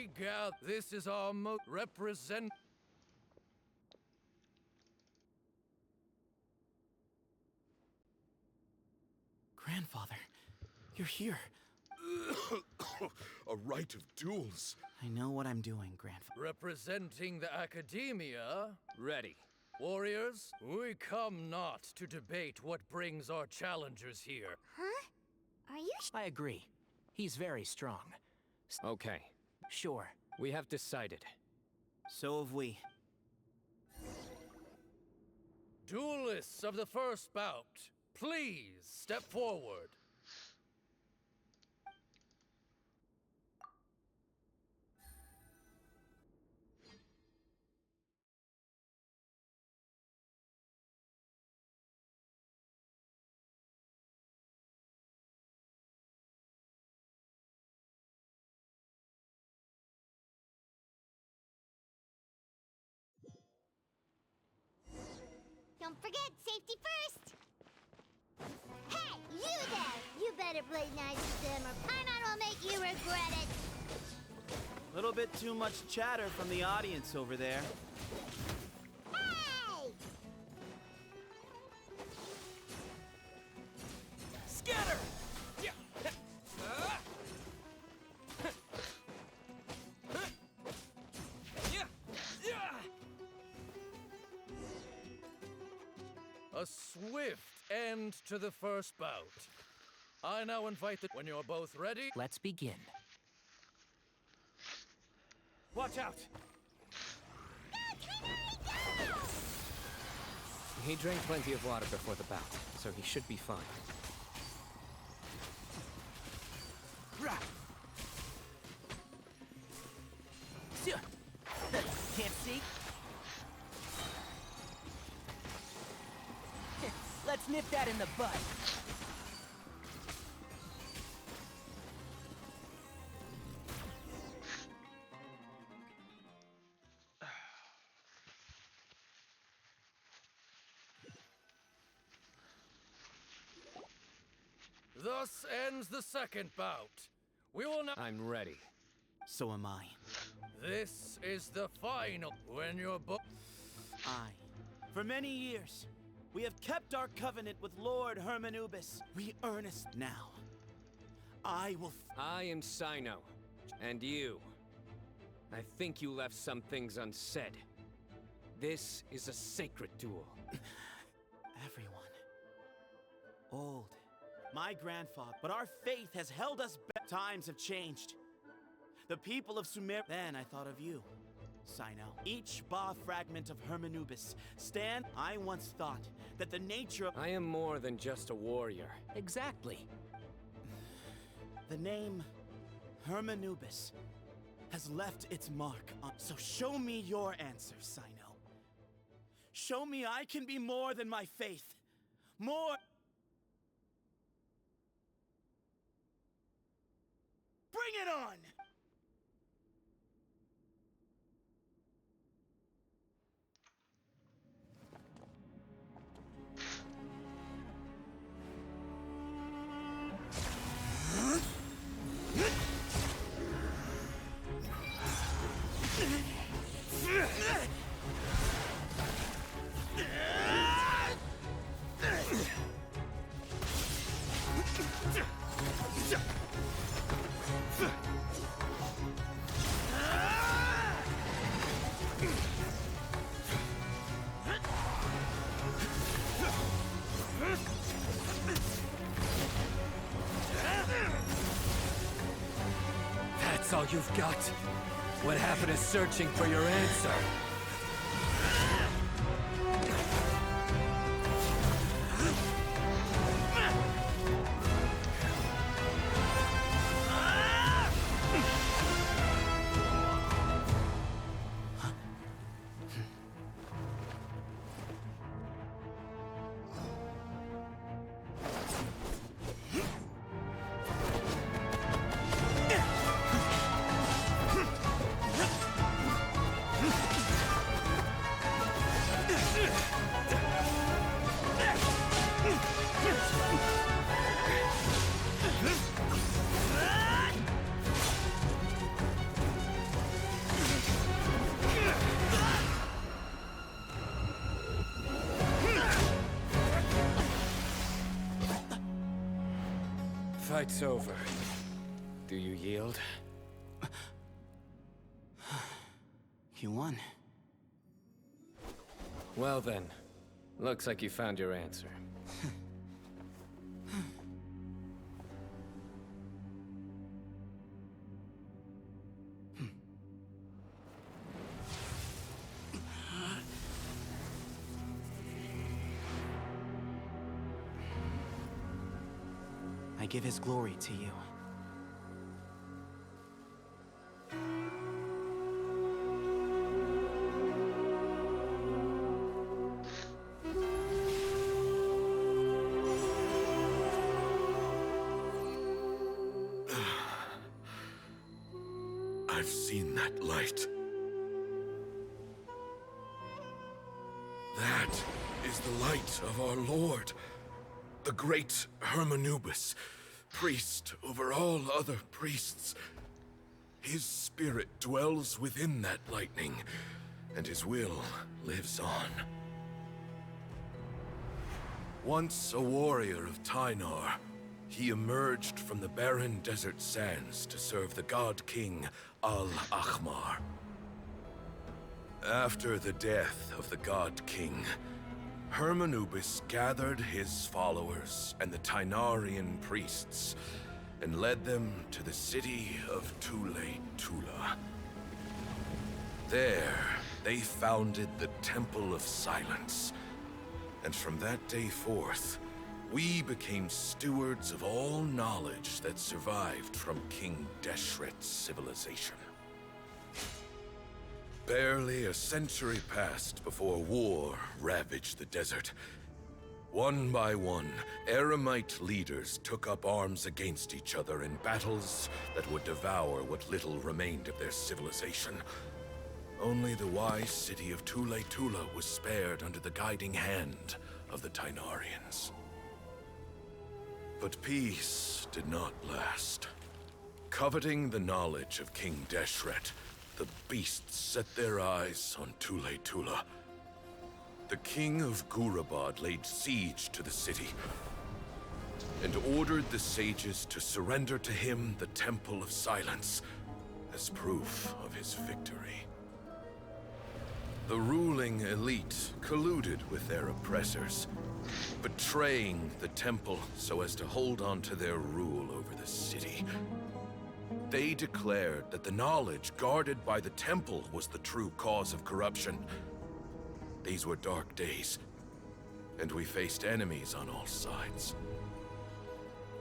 we gather. This is our represent. Grandfather, you're here. A rite of duels. I know what I'm doing, Grandfather. Representing the academia. Ready. Warriors, we come not to debate what brings our challengers here. Huh? Are you I agree. He's very strong. Okay. Sure. We have decided. So have we. Duelists of the first bout, please step forward. Don't forget, safety first! Hey, you there! You better play nice with them or Paimon will make you regret it! Little bit too much chatter from the audience over there. Hey! Scatter! A swift end to the first bout. I now invite the... When you're both ready... Let's begin. Watch out! Go! He drank plenty of water before the bout, so he should be fine. Can't see? Let's nip that in the bud. Thus ends the second bout. We will now... I'm ready. So am I. This is the final. When you're both... For many years, we have kept our covenant with Lord Hermanubis. We earnest now. I am Sino. And you. I think you left some things unsaid. This is a sacred duel. Everyone. Old. My grandfather. But our faith has held us back. Times have changed. The people of Sumer. Then I thought of you, Sino. Each Ba fragment of Hermanubis stand. I once thought that the nature of... I am more than just a warrior. Exactly. The name Hermanubis has left its mark on... So show me your answer, Sino. Show me I can be more than my faith. More... Bring it on! That's all you've got? What happened to searching for your answer? fight's over. Do you yield? You won. Well then, looks like you found your answer. I give his glory to you. I've seen that light. That is the light of our Lord, the great Hermanubis, priest over all other priests. His spirit dwells within that lightning, and his will lives on. Once a warrior of Tynar, he emerged from the barren desert sands to serve the god king Al-Ahmar. After the death of the god king, Hermanubis gathered his followers and the Tynarian priests and led them to the city of Tule-Tula. There, they founded the Temple of Silence, and from that day forth, we became stewards of all knowledge that survived from King Deshret's civilization. Barely a century passed before war ravaged the desert. One by one, Eremite leaders took up arms against each other in battles that would devour what little remained of their civilization. Only the wise city of Tule-Tula was spared under the guiding hand of the Tynarians. But peace did not last. Coveting the knowledge of King Deshret, the beasts set their eyes on Tule-Tula. The king of Gurabad laid siege to the city and ordered the sages to surrender to him the Temple of Silence as proof of his victory. The ruling elite colluded with their oppressors, betraying the temple so as to hold on to their rule over the city. They declared that the knowledge guarded by the temple was the true cause of corruption. These were dark days, and we faced enemies on all sides.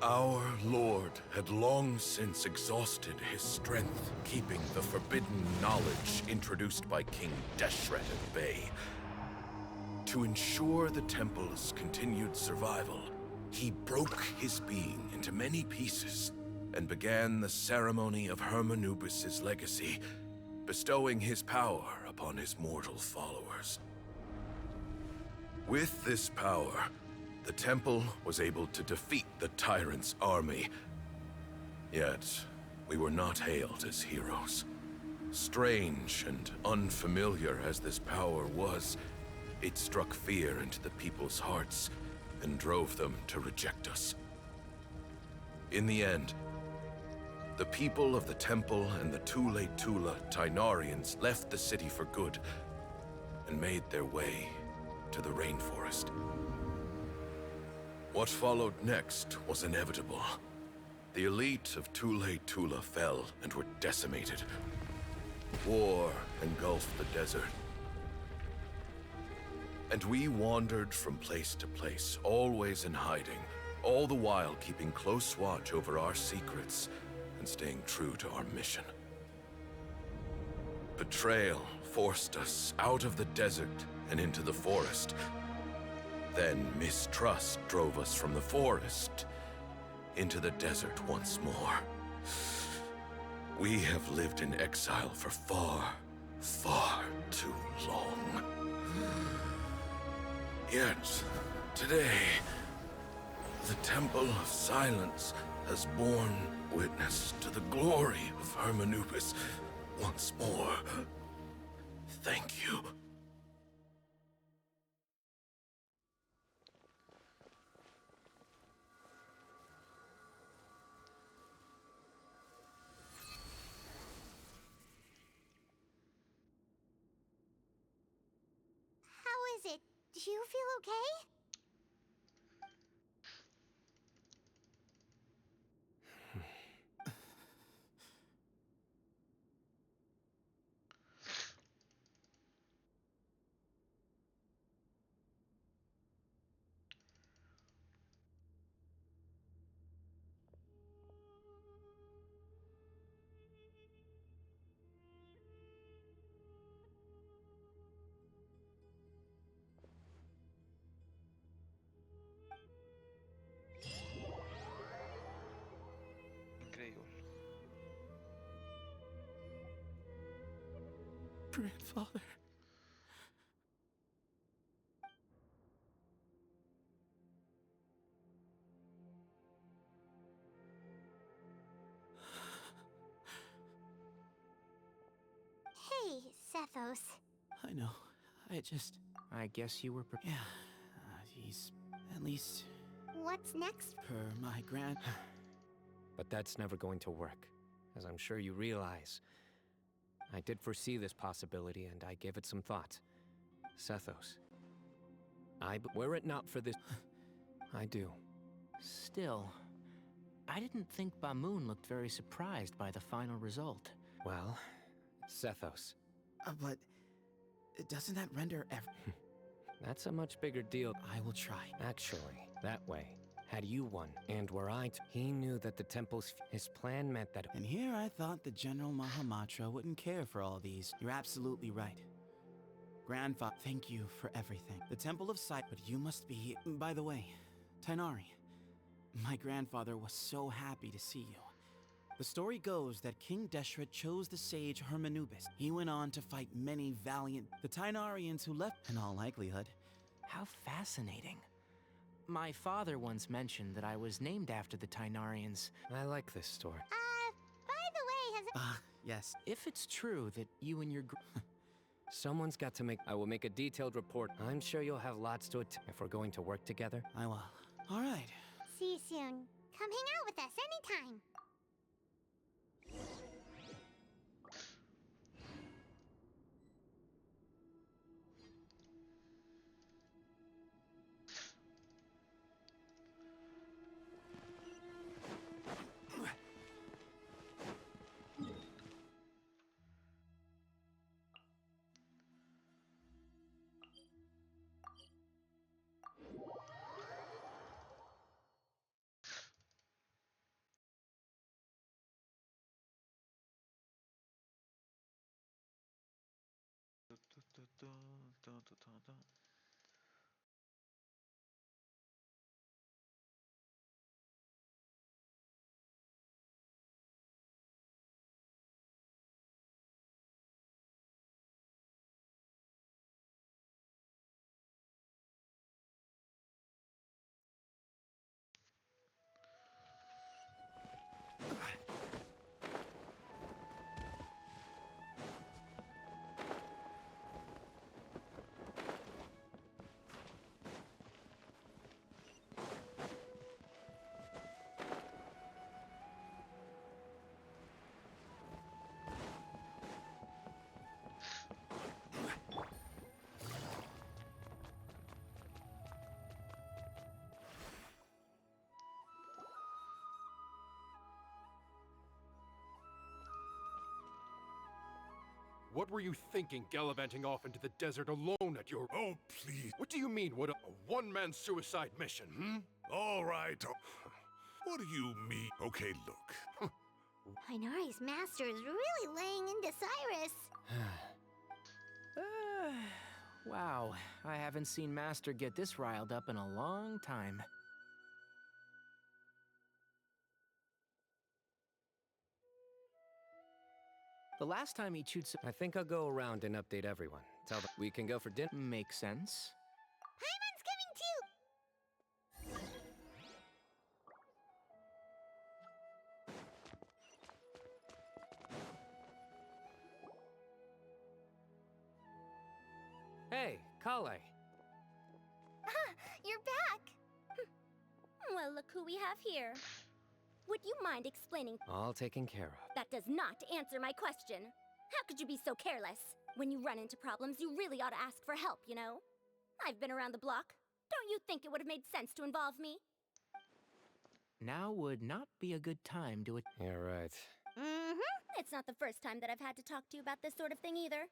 Our Lord had long since exhausted his strength, keeping the forbidden knowledge introduced by King Deshret at bay. To ensure the temple's continued survival, he broke his being into many pieces and began the ceremony of Hermanubis' legacy, bestowing his power upon his mortal followers. With this power, the temple was able to defeat the tyrant's army. Yet, we were not hailed as heroes. Strange and unfamiliar as this power was, it struck fear into the people's hearts and drove them to reject us. In the end, the people of the temple and the Tule-Tula Tynarians left the city for good and made their way to the rainforest. What followed next was inevitable. The elite of Tule-Tula fell and were decimated. War engulfed the desert. And we wandered from place to place, always in hiding, all the while keeping close watch over our secrets and staying true to our mission. Betrayal forced us out of the desert and into the forest. Then mistrust drove us from the forest into the desert once more. We have lived in exile for far, far too long. Yet, today, the Temple of Silence has borne witness to the glory of Hermanubis once more. Thank you. is it? Do you feel okay? Increíble. Grandfather. Hey, Sethos. I know. I guess you were Yeah, he's at least What's next? per my grand. But that's never going to work, as I'm sure you realize. I did foresee this possibility, and I gave it some thought. Sethos. Were it not for this... I do. Still, I didn't think Bamoon looked very surprised by the final result. Well, Sethos. But doesn't that render That's a much bigger deal. I will try. Actually, that way, had you won, and were he knew that the temple's... His plan meant that... And here I thought the General Mahamatra wouldn't care for all these. You're absolutely right. Grandfather, thank you for everything. The Temple of Sight, but you must be... By the way, Tainari, my grandfather was so happy to see you. The story goes that King Deshret chose the sage Hermanubis. He went on to fight many valiant... The Tainarians who left, in all likelihood. How fascinating. My father once mentioned that I was named after the Tainarians. I like this story. By the way, has... Yes. If it's true that you and your Someone's got to make... I will make a detailed report. I'm sure you'll have lots to if we're going to work together. I will. All right. See you soon. Come hang out with us anytime. What were you thinking, gallivanting off into the desert alone at your... Oh, please. What do you mean, what a one-man suicide mission, hmm? All right. What do you mean? Okay, look. Tainari's master is really laying into Cyrus. Wow, I haven't seen Master get this riled up in a long time. The last time he chewed I think I'll go around and update everyone. Tell them we can go for dinner. Makes sense. Paimon's coming too! Hey, Kale. You're back! Well, look who we have here. Would you mind explaining? All taken care of. That does not answer my question. How could you be so careless? When you run into problems, you really ought to ask for help, you know? I've been around the block. Don't you think it would have made sense to involve me? Now would not be a good time to Yeah, right. It's not the first time that I've had to talk to you about this sort of thing either.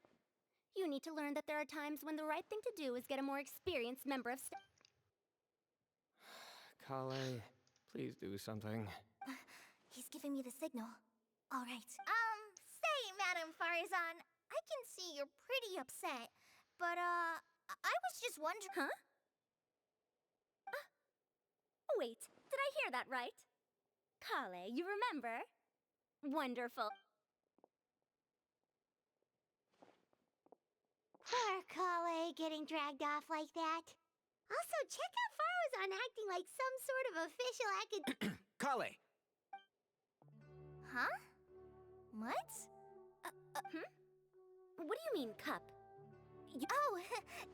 You need to learn that there are times when the right thing to do is get a more experienced member of staff. Kale, please do something. He's giving me the signal. All right. Say, Madam Farazan, I can see you're pretty upset, but, I was just wondering... Huh? Wait, did I hear that right? Kale, you remember? Wonderful. Poor Kale getting dragged off like that. Also, check out Farazan acting like some sort of official Kale! Huh? What? What do you mean, cup? Oh,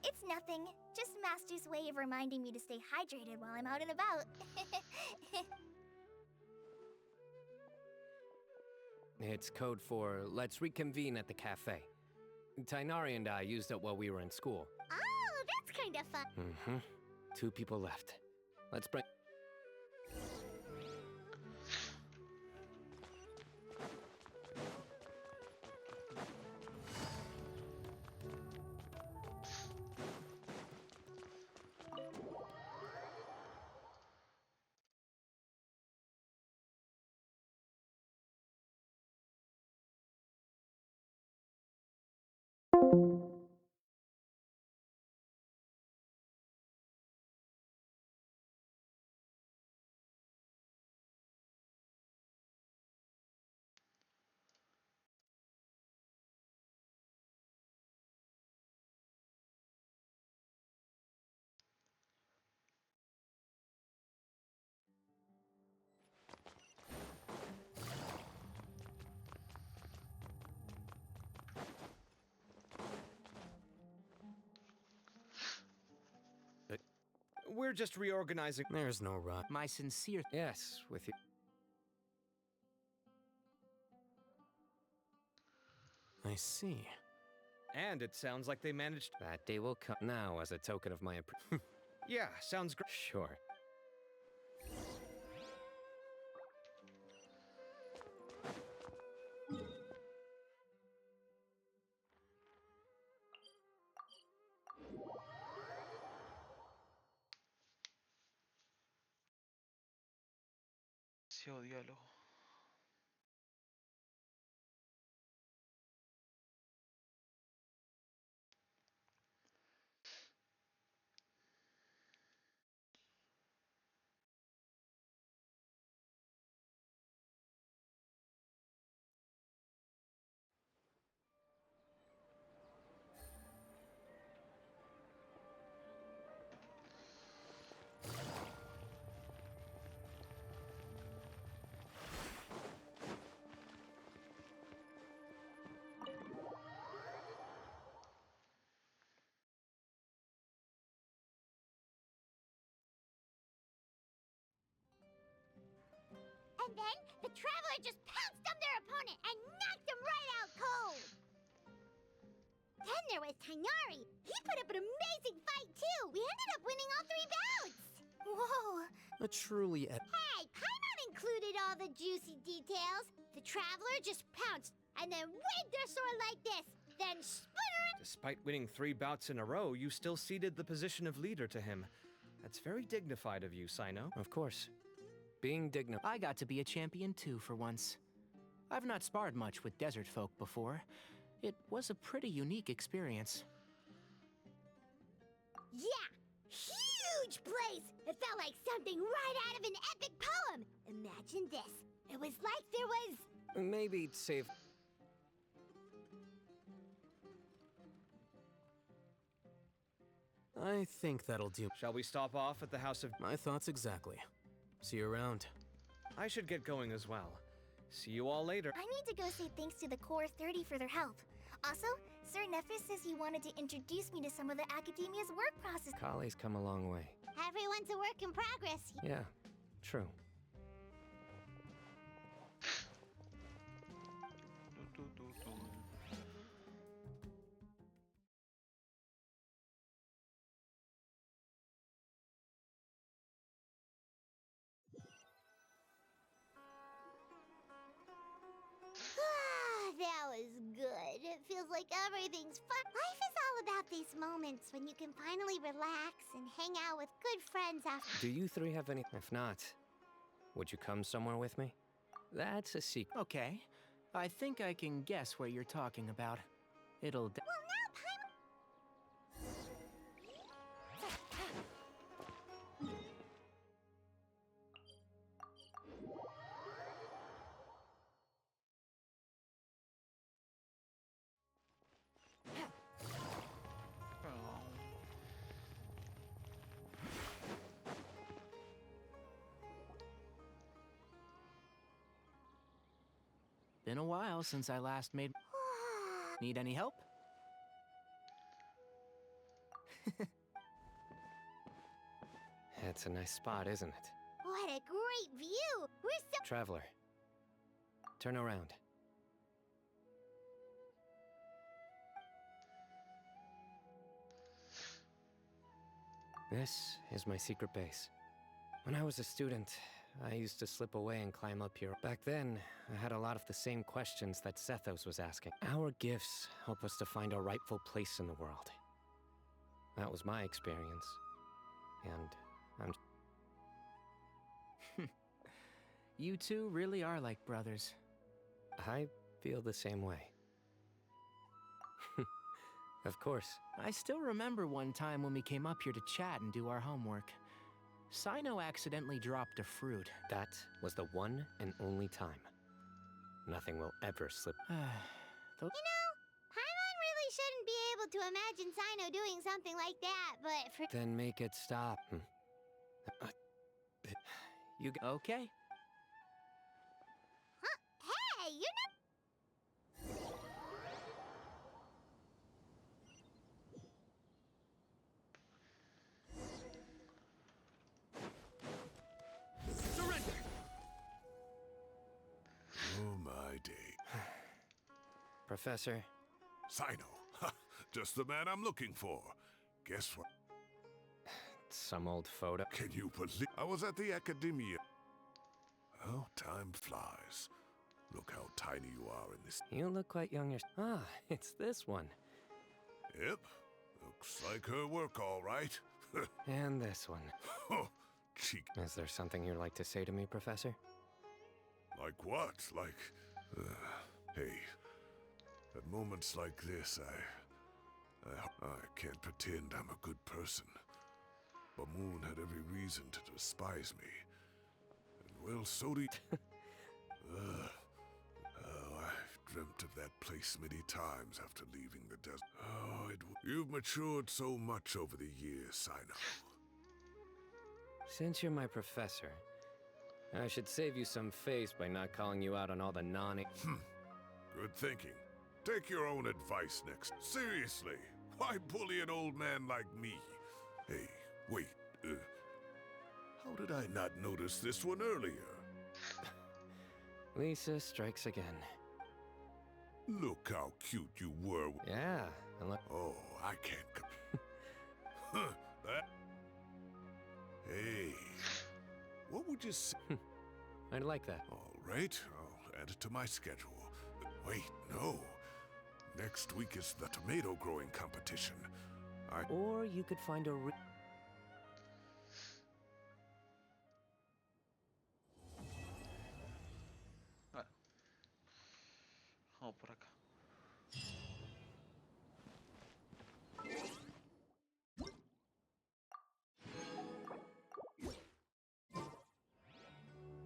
it's nothing. Just Master's way of reminding me to stay hydrated while I'm out and about. It's code for let's reconvene at the cafe. Tainari and I used it while we were in school. Oh, that's kind of fun. 2 people left. Let's bring... We're just reorganizing. There's no rush. My sincere... Yes, with you. I see. And it sounds like they managed. That day will come now as a token of my Yeah, sounds great. Sure. Diálogo. And then, the Traveler just pounced on their opponent and knocked him right out cold! Then there was Tainari. He put up an amazing fight, too! We ended up winning all 3 bouts! Whoa! A truly... Hey, Paimon included all the juicy details. The Traveler just pounced, and then waved their sword like this, then split her... Despite winning 3 bouts in a row, you still ceded the position of leader to him. That's very dignified of you, Sino. Of course. Being dignified. I got to be a champion too for once. I've not sparred much with desert folk before. It was a pretty unique experience. Yeah! Huge place! It felt like something right out of an epic poem! Imagine this. It was like there was... Maybe save... I think that'll do. Shall we stop off at the House of... My thoughts exactly. See you around. I should get going as well. See you all later. I need to go say thanks to the Core 30 for their help. Also, Sir Nephis says he wanted to introduce me to some of the Academia's work process. Kale's come a long way. Everyone's a work in progress. Yeah, true. it feels like everything's fun. Life is all about these moments when you can finally relax and hang out with good friends after. Do you three have any? If not, would you come somewhere with me? That's a secret. Okay. I think I can guess what you're talking about. It'll. Well, now Paimon. Been a while since I last made. Need any help? It's a nice spot, isn't it? What a great view! We're so. Traveler, turn around. This is my secret base. When I was a student, I used to slip away and climb up here. Back then, I had a lot of the same questions that Sethos was asking. Our gifts help us to find our rightful place in the world. That was my experience. And I'm... You two really are like brothers. I feel the same way. Of course. I still remember one time when we came up here to chat and do our homework. Sino accidentally dropped a fruit. That was the one and only time. Nothing will ever slip. You know, Paimon really shouldn't be able to imagine Sino doing something like that, but for. Then make it stop. You Okay. Huh? Hey, you're not. Surrender! Oh, my day. Professor, Sino. Ha, just the man I'm looking for. Guess what? some old photo. Can you believe? I was at the academia. Oh, time flies. Look how tiny you are in this. You look quite young yourself. Ah, it's this one. Yep. Looks like her work, all right. And this one. Oh, cheek. Is there something you'd like to say to me, Professor? Like what? Like, hey, at moments like this, I can't pretend I'm a good person. But Moon had every reason to despise me. And well, so do you. Oh, I've dreamt of that place many times after leaving the desert. Oh, you've matured so much over the years, Sino. Since you're my professor, I should save you some face by not calling you out on all the Good thinking. Take your own advice next. Seriously, why bully an old man like me? Hey, wait, how did I not notice this one earlier? Lisa strikes again. Look how cute you were. Yeah, and look. Oh, I can't. Huh, that. Hey, what would you say? I'd like that. All right, I'll add it to my schedule. Wait, no. Next week is the tomato growing competition. Or you could find a